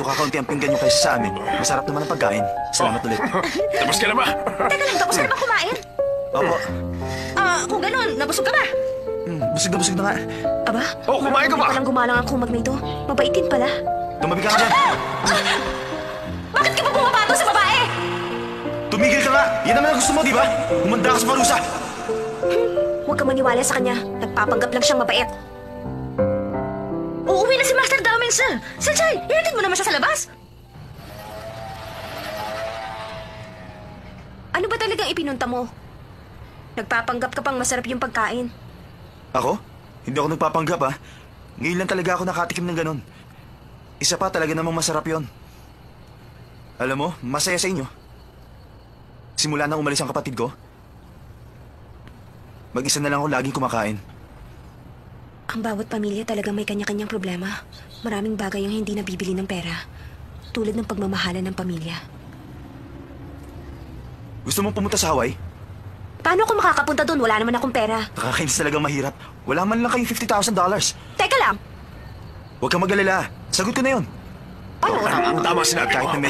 medyo kakaunti ang pinggan nyo kaysa sa amin, masarap naman ang pagkain. Salamat ulit. Tapos ka na ba? Teka lang, tapos ka na ba kumain? Opo. Kung ganun, nabusog ka ba? Busog na nga. Aba, kumain ka ba? palang gumalang ang kumag na ito. Mabaitin pala. Tumabi ka nga dyan. Bakit ka ba bumabato sa babae? Tumigil ka nga! Yan naman ang gusto mo, di ba? Humanda ka sa parusa! Huwag ka maniwala sa kanya. Nagpapanggap lang siyang mabait. Uuwi na si Master Daming, sir. Sanjay, ihatid mo naman siya sa labas. Ano ba talagang ipinunta mo? Nagpapanggap ka pang masarap yung pagkain. Ako? Hindi ako nagpapanggap, ha? Ngayon lang talaga ako nakatikim ng ganun. Isa pa, talaga namang masarap yon. Alam mo, masaya sa inyo. Simula nang umalis ang kapatid ko, mag-isa na lang ako laging kumakain. Ang bawat pamilya talagang may kanya-kanyang problema. Maraming bagay ang hindi nabibili ng pera. Tulad ng pagmamahalan ng pamilya. Gusto mong pumunta sa Hawaii? Paano ako makakapunta doon? Wala naman akong pera. Nakakainis talagang mahirap. Wala man lang kayong $50,000. Teka lang! Huwag kang mag-alala. Sagot ko na yun. Ano? Tama sinabi Kahit mo. na